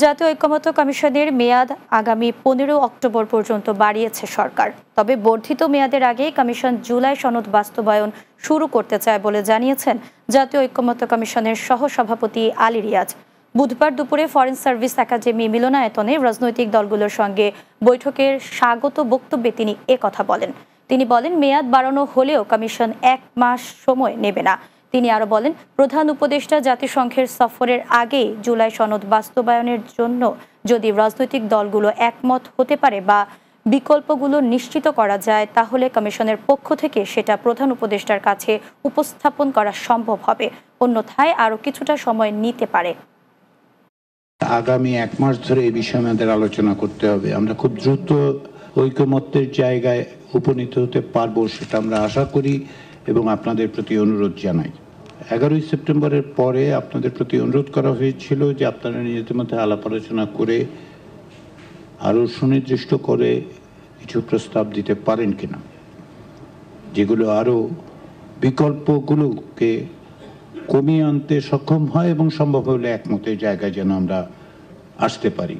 জাতীয় ঐকমত্য কমিশনের মেয়াদ আগামী 15 অক্টোবর পর্যন্ত বাড়িয়েছে সরকার। তবে বর্ধিত মেয়াদের আগেই কমিশন জুলাই সনদ বাস্তবায়ন শুরু করতে চায় বলে জানিয়েছেন জাতীয় ঐকমত্য কমিশনের সহসভাপতি আলী রিয়াজ। বুধবার দুপুরে ফরেন সার্ভিস একাডেমি মিলনায়তনে রাজনৈতিক দলগুলোর সঙ্গে বৈঠকের স্বাগত বক্তব্যে তিনি একথা বলেন। তিনি বলেন, মেয়াদ বাড়ানো হলেও কমিশন 1 মাস সময় নেবে না। তিনি আরো বলেন, প্রধান উপদেষ্টা জাতিসংঘের সফরের আগে জুলাই সনদ বাস্তবায়নের জন্য যদি রাজনৈতিক দলগুলো একমত হতে পারে বা বিকল্পগুলো নিশ্চিত করা যায়, তাহলে কমিশনের পক্ষ থেকে সেটা প্রধান উপদেষ্টার কাছে উপস্থাপন করা সম্ভব হবে। অন্যথায় আরো কিছুটা সময় নিতে পারে। আগামী 1 মাস ধরে এই বিষয়ে আমাদের আলোচনা করতে হবে। আমরা খুব দ্রুত ঐকমত্যের জায়গায় উপনীত হতে পারবো সেটা আমরা আশা করি এবং আপনাদের প্রতি অনুরোধ জানাই। 11ই সেপ্টেম্বরের পরে আপনাদের প্রতি অনুরোধ করা হয়েছিল যে আপনারা নিজেদের মধ্যে আলাপ আলোচনা করে আরো সুনির্দিষ্ট করে কিছু প্রস্তাব দিতে পারেন কিনা, যেগুলো আরো বিকল্পগুলোকে কমিয়ে আনতে সক্ষম হয় এবং সম্ভব হলে একমতের জায়গায় যেন আমরা আসতে পারি।